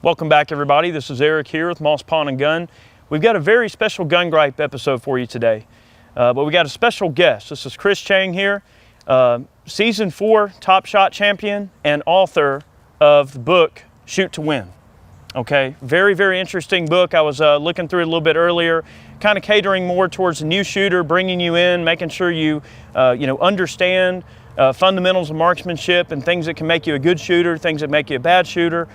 Welcome back, everybody. This is Eric here with Moss Pawn & Gun. We've got a very special gun gripe episode for you today, but we got a special guest. This is Chris Cheng here, Season 4 Top Shot champion and author of the book Shoot to Win. Okay, very interesting book. I was looking through it a little bit earlier, kind of catering more towards a new shooter, bringing you in, making sure you understand fundamentals of marksmanship and things that can make you a good shooter, things that make you a bad shooter.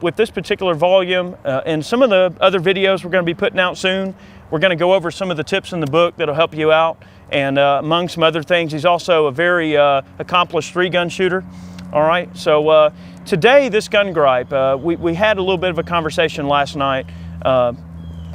With this particular volume and some of the other videos we're going to be putting out soon, we're going to go over some of the tips in the book that'll help you out. And among some other things, he's also a very accomplished three-gun shooter. All right, so today, this gun gripe, we had a little bit of a conversation last night.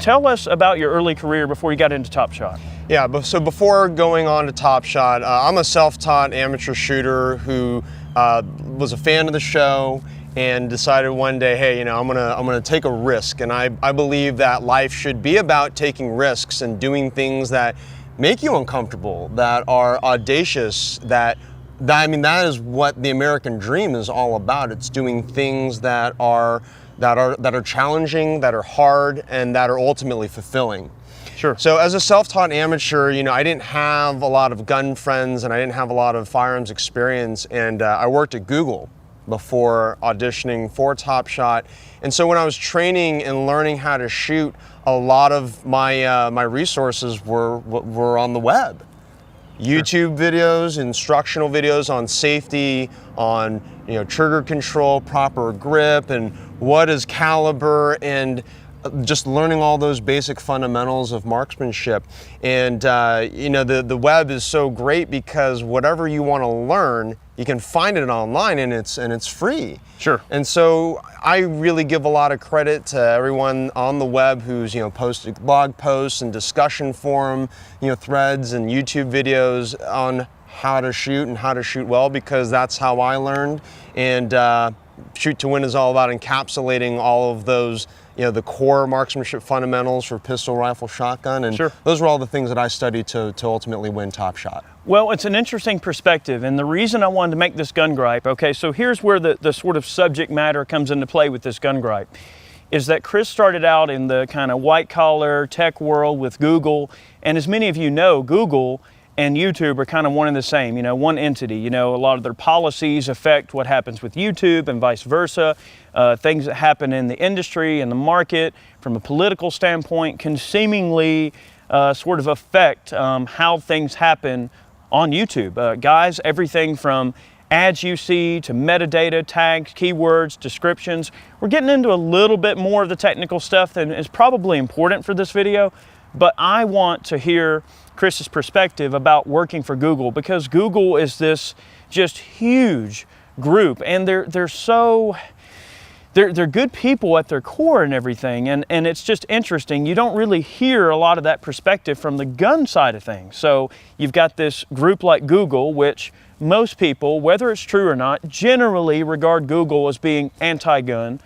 Tell us about your early career before you got into Top Shot. Yeah, so before going on to Top Shot, I'm a self-taught amateur shooter who was a fan of the show and decided one day, hey, I'm gonna take a risk. And I believe that life should be about taking risks and doing things that make you uncomfortable, that are audacious, that is what the American dream is all about. It's doing things that are challenging, that are hard, and that are ultimately fulfilling. Sure. So as a self-taught amateur, I didn't have a lot of gun friends and I didn't have a lot of firearms experience, and I worked at Google before auditioning for Top Shot. And so when I was training and learning how to shoot, a lot of my resources were on the web. YouTube videos, instructional videos on safety, on trigger control, proper grip, and what is caliber, and just learning all those basic fundamentals of marksmanship. And the web is so great because whatever you want to learn, you can find it online, and it's free. Sure. And so I really give a lot of credit to everyone on the web who's posted blog posts and discussion forum threads and YouTube videos on how to shoot and how to shoot well, because that's how I learned. And Shoot to Win is all about encapsulating all of those the core marksmanship fundamentals for pistol, rifle, shotgun, and Sure. Those were all the things that I studied to ultimately win Top Shot. Well, it's an interesting perspective, and the reason I wanted to make this gun gripe, okay, so here's where the sort of subject matter comes into play with this gun gripe, is that Chris started out in the kind of white-collar tech world with Google, and as many of you know, Google and YouTube are kind of one and the same, one entity. A lot of their policies affect what happens with YouTube and vice versa. Things that happen in the industry and the market from a political standpoint can seemingly sort of affect how things happen on YouTube. Guys, everything from ads you see to metadata, tags, keywords, descriptions. We're getting into a little bit more of the technical stuff than is probably important for this video, but I want to hear Chris's perspective about working for Google, because Google is this just huge group, and they're good people at their core and everything, and it's just interesting. You don't really hear a lot of that perspective from the gun side of things. So you've got this group like Google, which most people, whether it's true or not, generally regard Google as being anti-gun.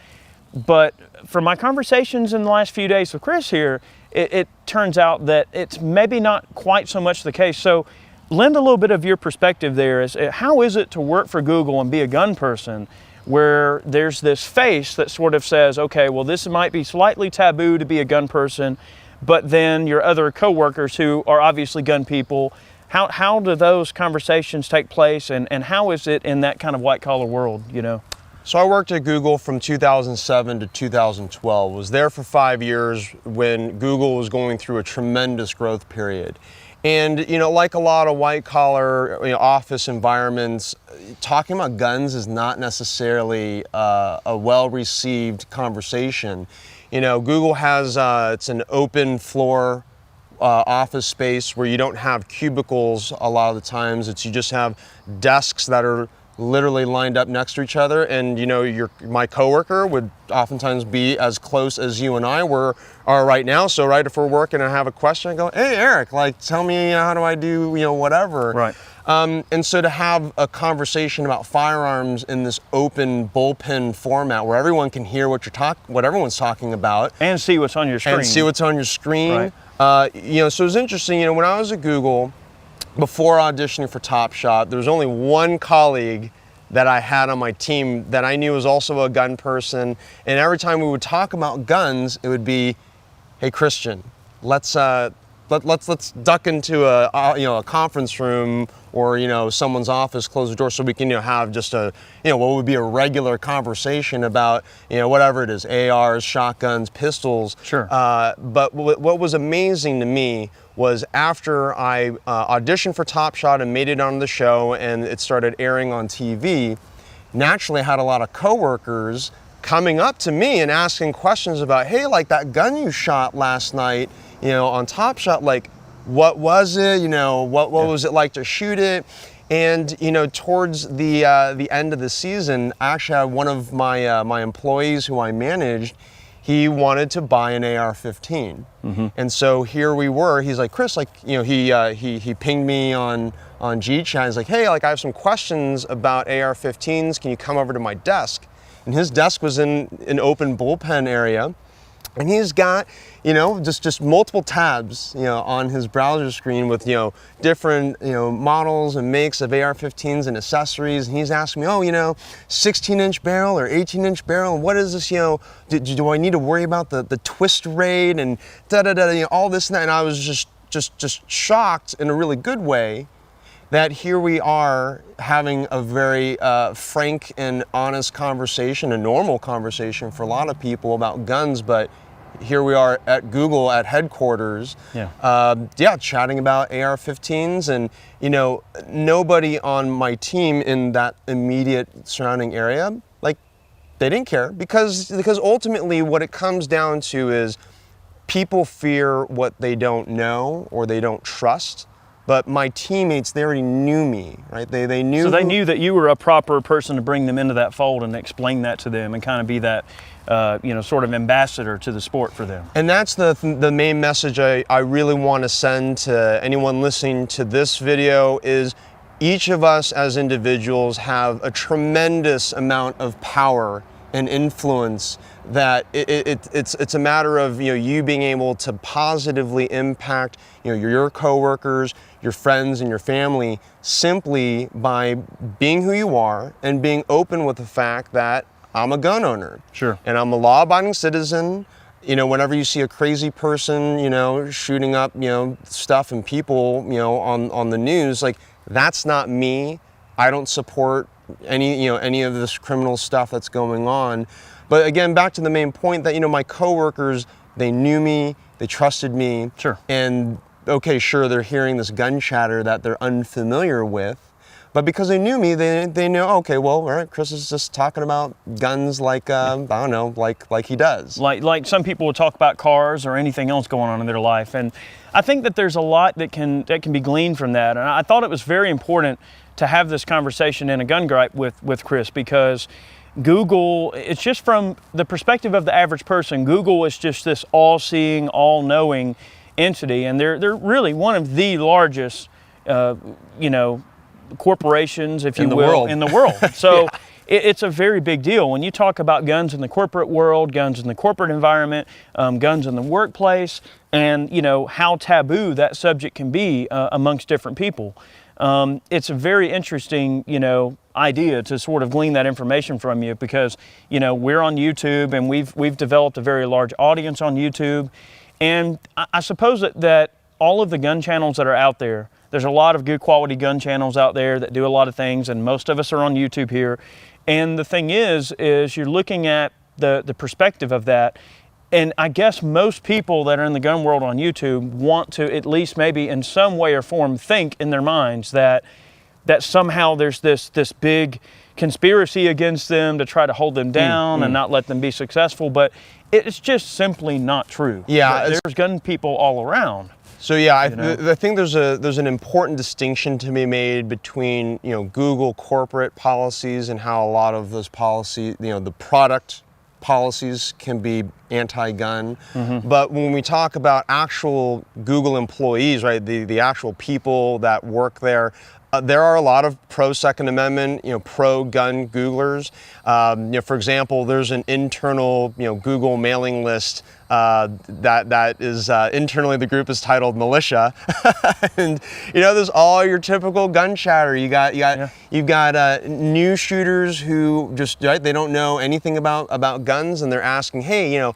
But from my conversations in the last few days with Chris here, it turns out that it's maybe not quite so much the case. So lend a little bit of your perspective there. How is it to work for Google and be a gun person, where there's this face that sort of says, okay, well, this might be slightly taboo to be a gun person, but then your other coworkers who are obviously gun people, how do those conversations take place, and how is it in that kind of white-collar world, So I worked at Google from 2007 to 2012. Was there for 5 years when Google was going through a tremendous growth period. And like a lot of white-collar office environments, talking about guns is not necessarily a well-received conversation. Google has it's an open floor office space where you don't have cubicles a lot of the times. You just have desks that are literally lined up next to each other, and my coworker would oftentimes be as close as you and I are right now. So right, if we're working and I have a question, I go, hey Eric, tell me how do I do whatever. Right. And so to have a conversation about firearms in this open bullpen format where everyone can hear what everyone's talking about and see what's on your screen. Right. So it was interesting. When I was at Google, before auditioning for Top Shot, there was only one colleague that I had on my team that I knew was also a gun person. And every time we would talk about guns, it would be, hey, Christian, let's duck into a conference room or someone's office, close the door so we can have just a what would be a regular conversation about whatever it is, ARs, shotguns, pistols. Sure. But what was amazing to me was after I auditioned for Top Shot and made it on the show and it started airing on TV, naturally I had a lot of coworkers coming up to me and asking questions about, hey, like that gun you shot last night, on Top Shot, like what was it? What was it like to shoot it? And towards the end of the season, I actually had one of my employees who I managed. He wanted to buy an AR-15, and so here we were. He's like, Chris, he pinged me on G-Chat. He's like, hey, I have some questions about AR-15s. Can you come over to my desk? And his desk was in an open bullpen area, and he's got just multiple tabs on his browser screen with different models and makes of AR-15s and accessories. And he's asking me, 16-inch barrel or 18-inch barrel, and what is this? Do I need to worry about the twist rate and all this and that? And I was just shocked in a really good way that here we are having a very frank and honest conversation, a normal conversation for a lot of people about guns, but here we are at Google at headquarters, chatting about AR-15s, and nobody on my team in that immediate surrounding area, they didn't care because ultimately what it comes down to is people fear what they don't know or they don't trust. But my teammates, they already knew me, right? They knew. So they knew that you were a proper person to bring them into that fold and explain that to them and kind of be that, sort of ambassador to the sport for them. And that's the main message I really want to send to anyone listening to this video is each of us as individuals have a tremendous amount of power and influence that it's a matter of you being able to positively impact your coworkers, your friends, and your family simply by being who you are and being open with the fact that I'm a gun owner. Sure. And I'm a law-abiding citizen. Whenever you see a crazy person, shooting up, stuff and people, on the news, that's not me. I don't support any of this criminal stuff that's going on. But again, back to the main point that, my coworkers, they knew me, they trusted me. Sure. And okay, sure, they're hearing this gun chatter that they're unfamiliar with. But because they knew me, they know, okay, well, all right, Chris is just talking about guns like he does. Like some people will talk about cars or anything else going on in their life. And I think that there's a lot that can be gleaned from that. And I thought it was very important to have this conversation in a gun gripe with Chris, because Google, it's just from the perspective of the average person, Google is just this all-seeing, all-knowing entity, and they're really one of the largest, corporations, if you will, in the world. So it's a very big deal. When you talk about guns in the corporate world, guns in the corporate environment, guns in the workplace, and how taboo that subject can be amongst different people. It's a very interesting, idea to sort of glean that information from you, because, we're on YouTube and we've developed a very large audience on YouTube. And I suppose that all of the gun channels that are out there's a lot of good quality gun channels out there that do a lot of things, and most of us are on YouTube here. And the thing is you're looking at the perspective of that. And I guess most people that are in the gun world on YouTube want to at least maybe in some way or form think in their minds that somehow there's this big conspiracy against them to try to hold them down and not let them be successful. But it's just simply not true. Yeah, there's gun people all around. So yeah, I think there's an important distinction to be made between Google corporate policies and how a lot of those policies, the product policies can be anti-gun. But when we talk about actual Google employees, right, the actual people that work there, There are a lot of pro-Second Amendment, pro-gun Googlers. For example, there's an internal, Google mailing list that is internally the group is titled Militia, and there's all your typical gun chatter. You've got new shooters who just they don't know anything about guns, and they're asking, hey,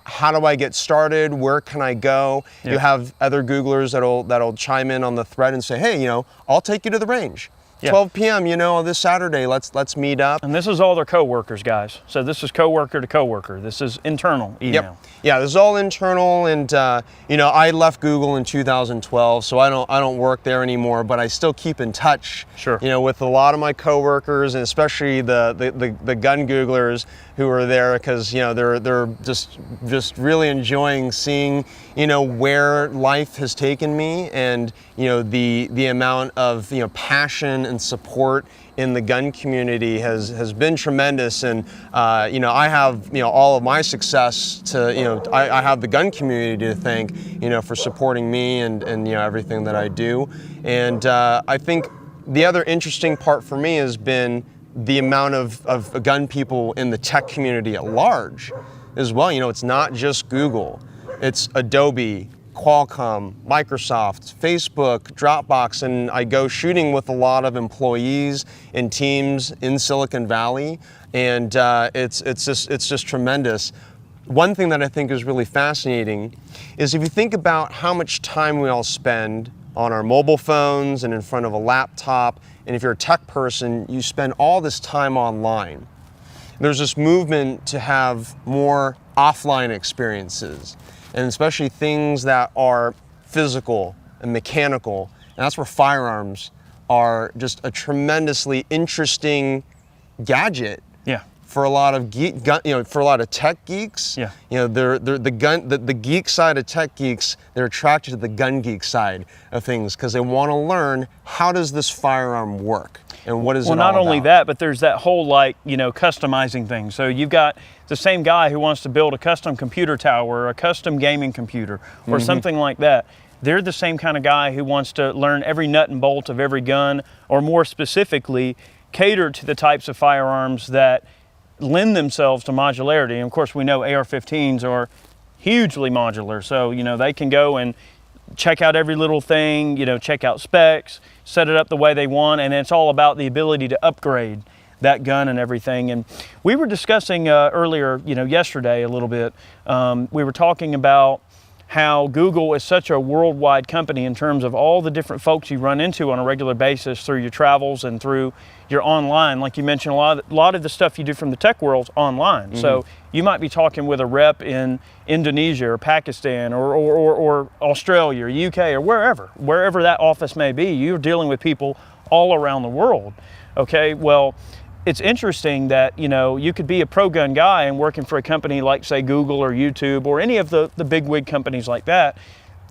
how do I get started? Where can I go? Yeah. You have other Googlers that'll chime in on the thread and say, hey, I'll take you to the range. Yeah. 12 p.m. This Saturday, let's meet up. And this is all their coworkers, guys. So this is coworker to coworker. This is internal email. Yep. Yeah, this is all internal, and I left Google in 2012, so I don't work there anymore. But I still keep in touch. Sure. With a lot of my coworkers, and especially the gun Googlers who are there, because they're just really enjoying seeing where life has taken me, and the amount of passion and support in the gun community has been tremendous. And I have all of my success to I have the gun community to thank for supporting me and everything that I do. And I think the other interesting part for me has been the amount of gun people in the tech community at large as well. It's not just Google, it's Adobe, Qualcomm, Microsoft, Facebook, Dropbox, and I go shooting with a lot of employees and teams in Silicon Valley, and it's just tremendous. One thing that I think is really fascinating is if you think about how much time we all spend on our mobile phones and in front of a laptop, and if you're a tech person, you spend all this time online. There's this movement to have more offline experiences, and especially things that are physical and mechanical. And that's where firearms are just a tremendously interesting gadget. Yeah. For a lot of for a lot of tech geeks. Yeah. They're the geek side of tech geeks. They're attracted to the gun geek side of things because they want to learn, how does this firearm work and what is it all about? Well, not only that, but there's that whole customizing thing. So you've got the same guy who wants to build a custom computer tower or a custom gaming computer or something like that. They're the same kind of guy who wants to learn every nut and bolt of every gun, or more specifically, cater to the types of firearms that lend themselves to modularity. And of course, we know AR-15s are hugely modular. So, they can go and check out every little thing, check out specs, set it up the way they want, and it's all about the ability to upgrade that gun and everything. And we were discussing earlier, yesterday a little bit, we were talking about how Google is such a worldwide company in terms of all the different folks you run into on a regular basis through your travels and through your online. Like you mentioned, a lot of the stuff you do from the tech world's online. So you might be talking with a rep in Indonesia or Pakistan or Australia or UK or wherever that office may be. You're dealing with people all around the world. Okay, well, it's interesting that you could be a pro-gun guy and working for a company like, say, Google or YouTube or any of the big-wig companies like that,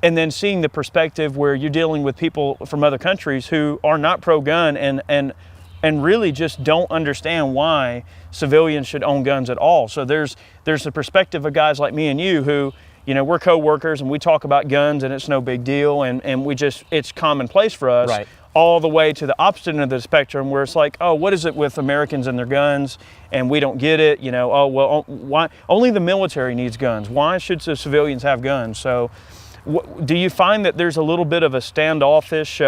and then seeing the perspective where you're dealing with people from other countries who are not pro-gun and really just don't understand why civilians should own guns at all. So there's the perspective of guys like me and you who, we're co-workers and we talk about guns and it's no big deal and it's commonplace for us. Right. All the way to the opposite end of the spectrum where it's like, oh, what is it with Americans and their guns? And we don't get it, why only the military needs guns. Why should the civilians have guns? So do you find that there's a little bit of a standoffish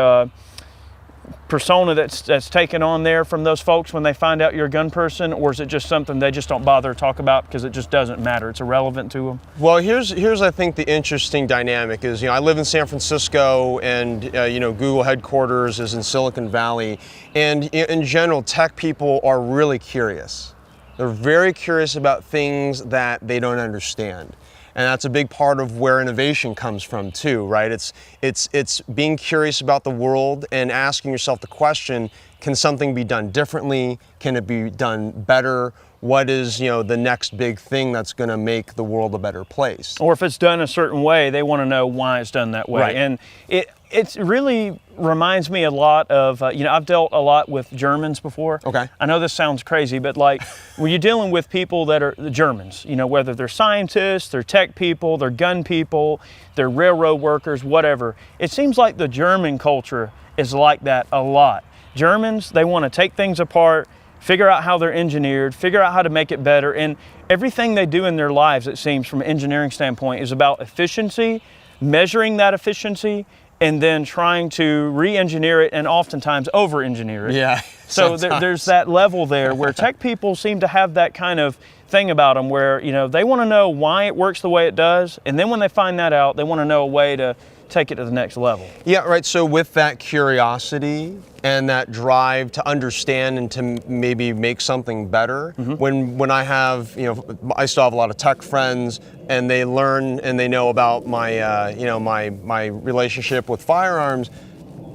persona that's taken on there from those folks when they find out you're a gun person, or is it just something they just don't bother to talk about because it just doesn't matter, it's irrelevant to them? Well, here's I think the interesting dynamic is, I live in San Francisco, and Google headquarters is in Silicon Valley, and in general, tech people are really curious. They're very curious about things that they don't understand. And that's a big part of where innovation comes from too, right? It's being curious about the world and asking yourself the question, can something be done differently? Can it be done better? What is, the next big thing that's going to make the world a better place? Or if it's done a certain way, they want to know why it's done that way. Right. And it really reminds me a lot of, I've dealt a lot with Germans before. Okay. I know this sounds crazy, but when you're dealing with people that are the Germans, whether they're scientists, they're tech people, they're gun people, they're railroad workers, whatever, it seems like the German culture is like that a lot. Germans, they want to take things apart, figure out how they're engineered, figure out how to make it better, and everything they do in their lives, it seems, from an engineering standpoint, is about efficiency, measuring that efficiency, and then trying to re-engineer it and oftentimes over-engineer it. Yeah. So there's that level there where tech people seem to have that kind of thing about them where, you know, they want to know why it works the way it does, and then when they find that out, they want to know a way to take it to the next level. Yeah, right. So with that curiosity and that drive to understand and to maybe make something better, when I have, you know, I still have a lot of tech friends, and they learn and they know about my, you know, my relationship with firearms.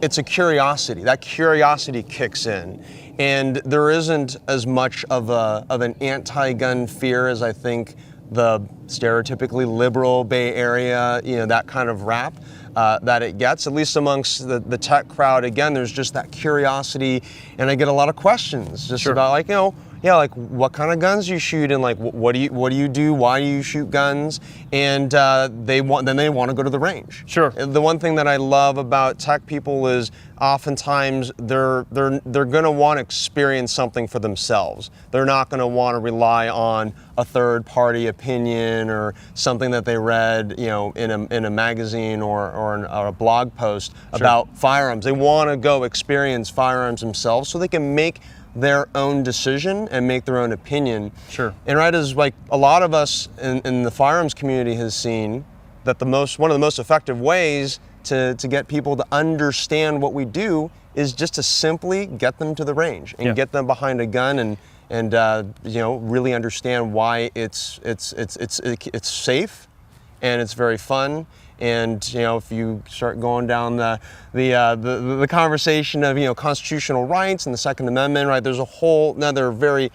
It's a curiosity. That curiosity kicks in, and there isn't as much of an anti-gun fear as I think the stereotypically liberal Bay Area, you know, that kind of rap that it gets, at least amongst the tech crowd. Again, there's just that curiosity, and I get a lot of questions just about, like, you know, yeah, like what kind of guns you shoot, and like what do you do, why do you shoot guns, and they want to go to the range. Sure. The one thing that I love about tech people is oftentimes they're going to want to experience something for themselves. They're not going to want to rely on a third party opinion or something that they read, you know, in a magazine or a blog post about firearms. They want to go experience firearms themselves so they can make their own decision and make their own opinion. Sure. And right, as like a lot of us in the firearms community has seen, that one of the most effective ways to get people to understand what we do is just to simply get them to the range and get them behind a gun and you know, really understand why it's safe and it's very fun. And you know, if you start going down the conversation of, you know, constitutional rights and the Second Amendment, right, there's a whole another very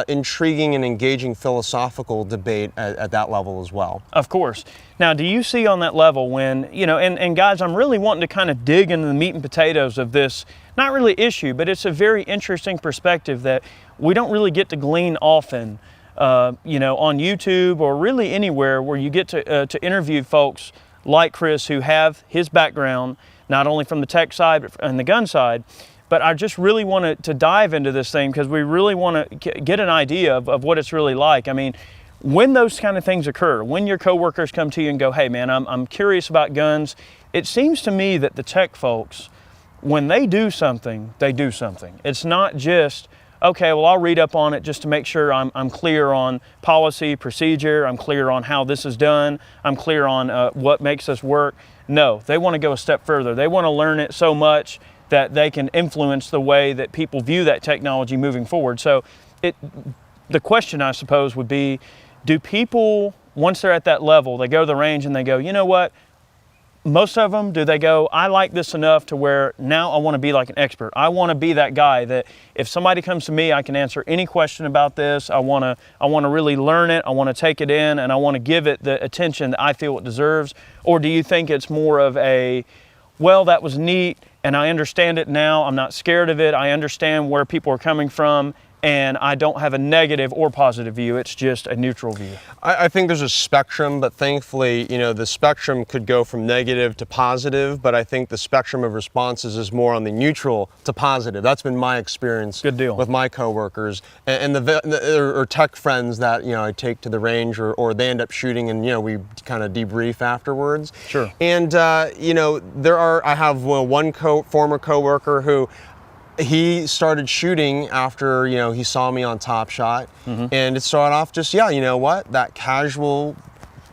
intriguing and engaging philosophical debate at that level as well. Of course. Now, do you see on that level when, you know, and guys, I'm really wanting to kind of dig into the meat and potatoes of this, not really issue, but it's a very interesting perspective that we don't really get to glean often, you know, on YouTube or really anywhere where you get to interview folks like Chris who have his background, not only from the tech side but and the gun side. But I just really want to dive into this thing because we really want to get an idea of what it's really like. I mean, when those kind of things occur, when your coworkers come to you and go, hey man, I'm curious about guns, it seems to me that the tech folks, when they do something, they do something. It's not just, okay, well, I'll read up on it just to make sure I'm clear on policy, procedure, I'm clear on how this is done, I'm clear on what makes this work. No, they want to go a step further. They want to learn it so much that they can influence the way that people view that technology moving forward. So the question, I suppose, would be, do people, once they're at that level, they go to the range and they go, you know what, most of them, do they go, I like this enough to where now I want to be like an expert. I want to be that guy that if somebody comes to me, I can answer any question about this. I want to really learn it. I want to take it in, and I want to give it the attention that I feel it deserves? Or do you think it's more of a, well, that was neat and I understand it now. I'm not scared of it. I understand where people are coming from, and I don't have a negative or positive view. It's just a neutral view. I think there's a spectrum, but thankfully, you know, the spectrum could go from negative to positive, but I think the spectrum of responses is more on the neutral to positive. That's been my experience. Good deal. With my coworkers and or tech friends that, you know, I take to the range or they end up shooting, and, you know, we kind of debrief afterwards. Sure. And, you know, I have one former coworker who, he started shooting after, you know, he saw me on Top Shot, and it started off just, yeah, you know what, that casual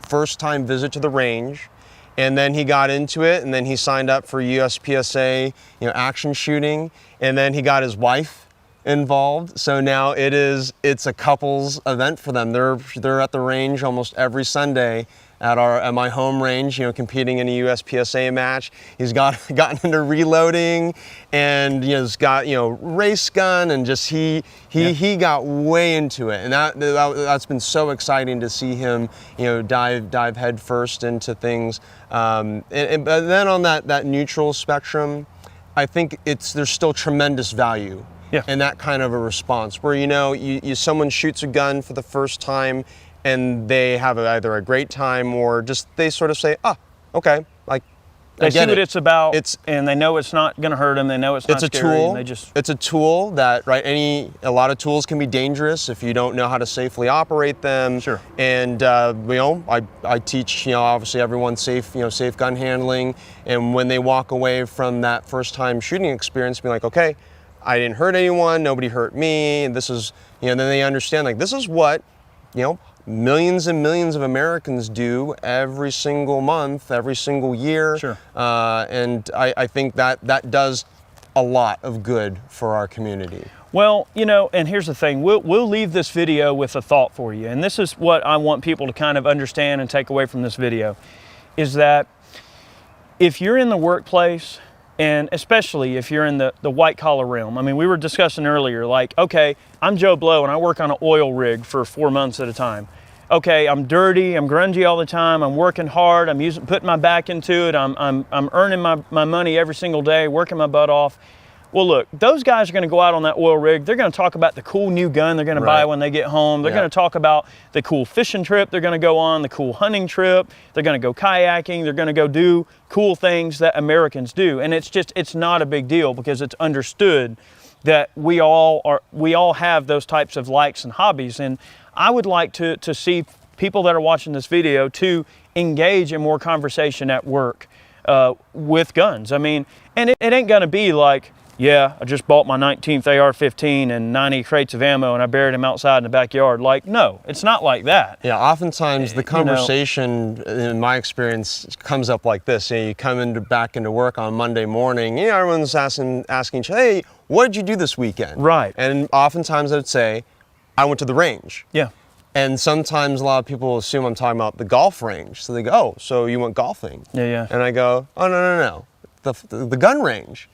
first time visit to the range, and then he got into it, and then he signed up for USPSA, you know, action shooting, and then he got his wife involved. So now it's a couples event for them. They're at the range almost every Sunday at my home range, you know, competing in a USPSA match. He's gotten into reloading, and, you know, he's got, you know, race gun, and just he got way into it, and that's been so exciting to see him, you know, dive head first into things. But then on that neutral spectrum, I think there's still tremendous value in that kind of a response where, you know, someone shoots a gun for the first time, and they have either a great time or just they sort of say, okay, like, They see what it's about, and they know it's not going to hurt them. They know it's not scary. Tool. And it's a tool that, right? A lot of tools can be dangerous if you don't know how to safely operate them. Sure. And I teach, obviously everyone safe gun handling. And when they walk away from that first time shooting experience, be like, okay, I didn't hurt anyone. Nobody hurt me. And this is, then they understand, like, this is what, millions and millions of Americans do every single month, every single year. Sure. And I think that does a lot of good for our community. Well, and here's the thing, we'll leave this video with a thought for you. And this is what I want people to kind of understand and take away from this video, is that if you're in the workplace, and especially if you're in the white collar realm, I mean, we were discussing earlier, like, okay, I'm Joe Blow and I work on an oil rig for 4 months at a time. Okay, I'm dirty, I'm grungy all the time, I'm working hard, I'm putting my back into it, I'm earning my money every single day, working my butt off. Well, look, those guys are going to go out on that oil rig. They're going to talk about the cool new gun they're going to buy when they get home. They're going to talk about the cool fishing trip they're going to go on, the cool hunting trip. They're going to go kayaking. They're going to go do cool things that Americans do. And it's not a big deal because it's understood that we all have those types of likes and hobbies. And I would like to see people that are watching this video to engage in more conversation at work with guns. I mean, and it ain't going to be like, yeah, I just bought my 19th AR-15 and 90 crates of ammo and I buried them outside in the backyard. Like, no, it's not like that. Yeah, oftentimes the conversation, in my experience, comes up like this. You come back into work on Monday morning, everyone's asking each other, hey, what did you do this weekend? Right. And oftentimes I would say, I went to the range. Yeah. And sometimes a lot of people assume I'm talking about the golf range. So they go, oh, so you went golfing? Yeah. And I go, oh, no. The gun range.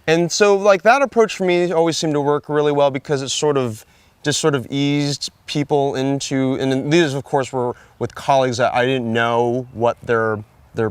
And so, like, that approach for me always seemed to work really well because it sort of eased people into, and these of course were with colleagues that I didn't know what their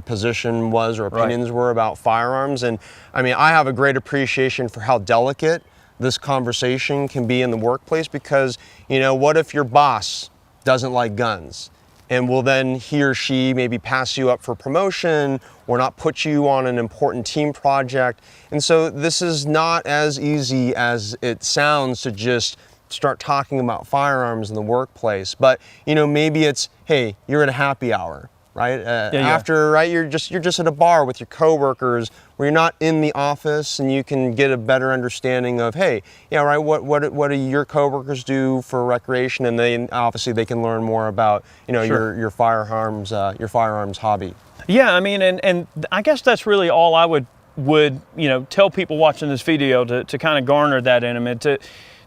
position was or opinions were about firearms. And I mean, I have a great appreciation for how delicate this conversation can be in the workplace because, what if your boss doesn't like guns? And will then he or she maybe pass you up for promotion or not put you on an important team project. And so this is not as easy as it sounds to just start talking about firearms in the workplace. But, maybe it's, hey, you're at a happy hour, right? After, right, you're just at a bar with your coworkers where you're not in the office and you can get a better understanding of, hey, what do your coworkers do for recreation? And then obviously they can learn more about, your firearms hobby. Yeah, I mean, and I guess that's really all I would tell people watching this video to kind of garner that in them,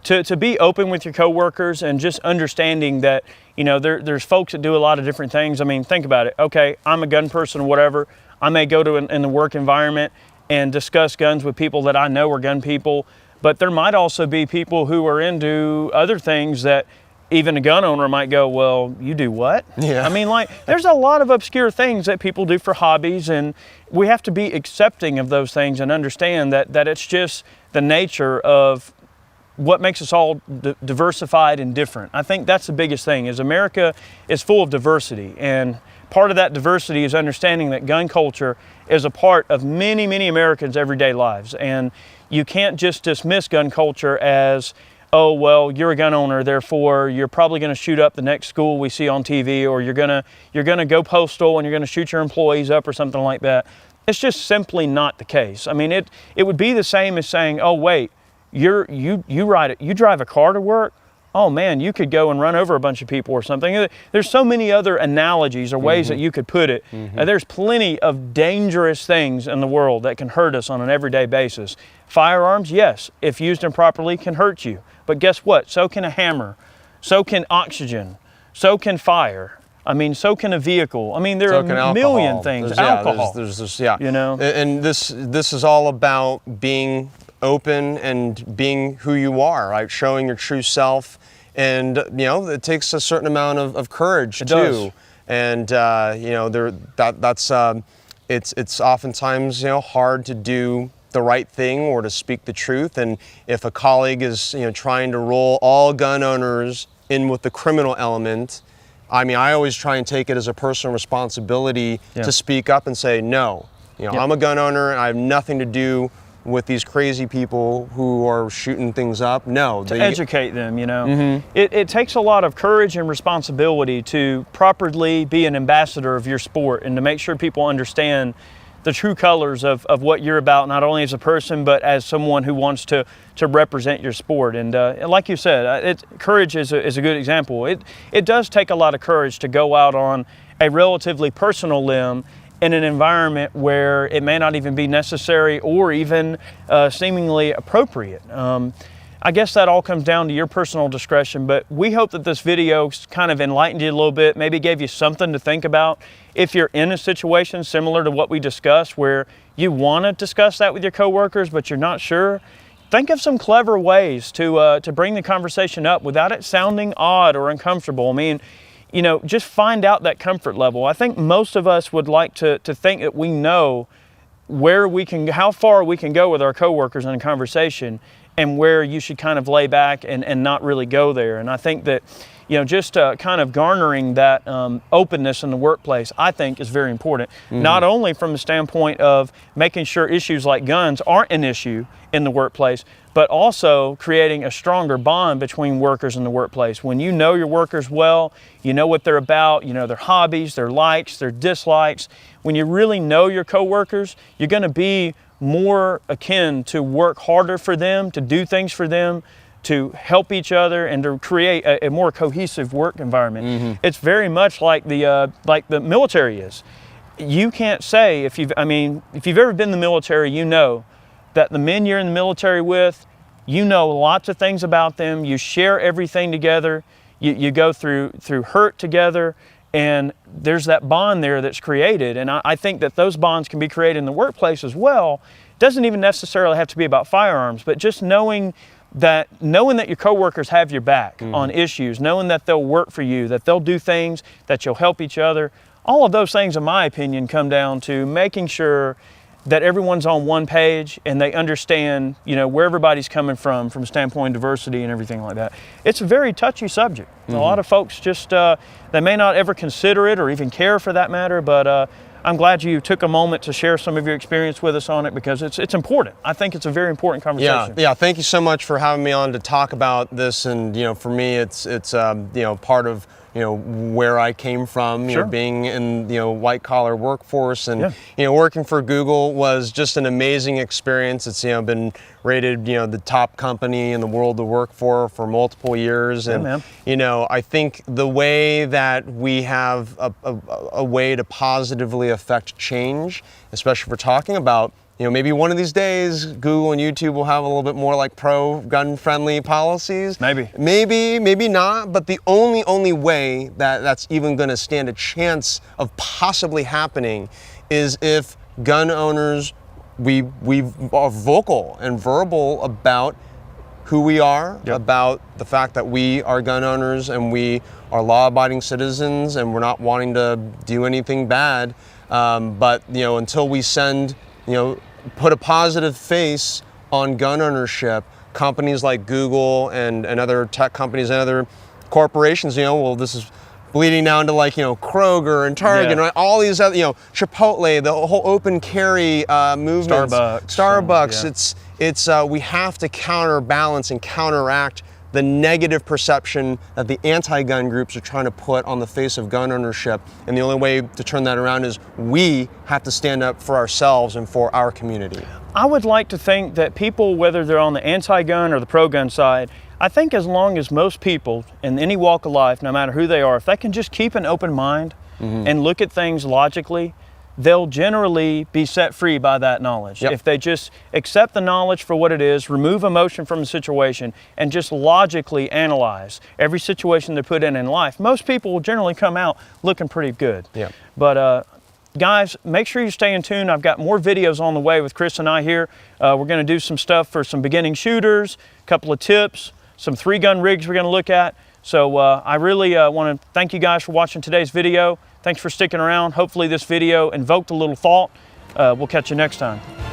to be open with your coworkers and just understanding that, there's folks that do a lot of different things. I mean, think about it. Okay, I'm a gun person or whatever. I may go to in the work environment and discuss guns with people that I know are gun people, but there might also be people who are into other things that even a gun owner might go, well, you do what? Yeah. I mean, like, there's a lot of obscure things that people do for hobbies, and we have to be accepting of those things and understand that it's just the nature of what makes us all diversified and different. I think that's the biggest thing, is America is full of diversity, and part of that diversity is understanding that gun culture is a part of many, many Americans' everyday lives. And you can't just dismiss gun culture as, oh, well, you're a gun owner, therefore you're probably going to shoot up the next school we see on TV, or you're gonna go postal and you're going to shoot your employees up or something like that. It's just simply not the case. I mean, it would be the same as saying, oh, wait, you drive a car to work? Oh man, you could go and run over a bunch of people or something. There's so many other analogies or ways that you could put it. There's plenty of dangerous things in the world that can hurt us on an everyday basis. Firearms, yes, if used improperly, can hurt you. But guess what? So can a hammer. So can oxygen. So can fire. I mean, so can a vehicle. I mean, there are a million things. Alcohol. And this is all about being open and being who you are, right? Showing your true self. And, it takes a certain amount of courage too. Does. And, it's oftentimes, hard to do the right thing or to speak the truth. And if a colleague is, trying to roll all gun owners in with the criminal element, I mean, I always try and take it as a personal responsibility to speak up and say, no, You know, I'm a gun owner and I have nothing to do with these crazy people who are shooting things up. No. To educate them, you know. It takes a lot of courage and responsibility to properly be an ambassador of your sport and to make sure people understand the true colors of what you're about, not only as a person, but as someone who wants to represent your sport. And like you said, courage is a good example. It does take a lot of courage to go out on a relatively personal limb in an environment where it may not even be necessary or even seemingly appropriate. I guess that all comes down to your personal discretion, but we hope that this video kind of enlightened you a little bit, maybe gave you something to think about. If you're in a situation similar to what we discussed where you want to discuss that with your coworkers, but you're not sure, think of some clever ways to bring the conversation up without it sounding odd or uncomfortable. I mean, you know, just find out that comfort level. I think most of us would like to think that we know how far we can go with our coworkers in a conversation and where you should kind of lay back and not really go there. And I think that, you know, just kind of garnering that openness in the workplace, I think is very important. Not only from the standpoint of making sure issues like guns aren't an issue in the workplace, but also creating a stronger bond between workers in the workplace. When you know your workers well, you know what they're about, you know their hobbies, their likes, their dislikes. When you really know your coworkers, you're going to be more akin to work harder for them, to do things for them, to help each other, and to create a more cohesive work environment. It's very much like the military is. You can't say, if you've ever been in the military, you know that the men you're in the military with, you know lots of things about them, you share everything together, you go through hurt together, and there's that bond there that's created. And I think that those bonds can be created in the workplace as well. It doesn't even necessarily have to be about firearms, but just knowing that your coworkers have your back on issues, knowing that they'll work for you, that they'll do things, that you'll help each other. All of those things, in my opinion, come down to making sure that everyone's on one page and they understand, you know, where everybody's coming from a standpoint of diversity and everything like that. It's a very touchy subject. A lot of folks just, they may not ever consider it or even care for that matter, but I'm glad you took a moment to share some of your experience with us on it, because it's important. I think it's a very important conversation. Yeah. Thank you so much for having me on to talk about this. And, you know, for me, it's you know, part of, you know, where I came from, you know, being in, you know, white collar workforce, and, you know, working for Google was just an amazing experience. It's, you know, been rated, you know, the top company in the world to work for multiple years. And, you know, I think the way that we have a way to positively affect change, especially if we're talking about, you know, maybe one of these days, Google and YouTube will have a little bit more like pro-gun friendly policies. Maybe not, but the only way that that's even going to stand a chance of possibly happening is if gun owners, we are vocal and verbal about who we are, about the fact that we are gun owners and we are law-abiding citizens and we're not wanting to do anything bad. But, you know, until we send, you know, put a positive face on gun ownership, companies like Google and other tech companies and other corporations, you know, well, this is bleeding down to, like, you know, Kroger and Target, and all these other, you know, Chipotle, the whole open carry movement, Starbucks. It's we have to counterbalance and counteract the negative perception that the anti-gun groups are trying to put on the face of gun ownership. And the only way to turn that around is we have to stand up for ourselves and for our community. I would like to think that people, whether they're on the anti-gun or the pro-gun side, I think as long as most people in any walk of life, no matter who they are, if they can just keep an open mind and look at things logically, they'll generally be set free by that knowledge. If they just accept the knowledge for what it is, remove emotion from the situation, and just logically analyze every situation they're put in life, most people will generally come out looking pretty good. But guys, make sure you stay in tune. I've got more videos on the way with Chris and I here. We're going to do some stuff for some beginning shooters, a couple of tips, some 3-gun rigs we're going to look at. So I really want to thank you guys for watching today's video. Thanks for sticking around. Hopefully this video invoked a little thought. We'll catch you next time.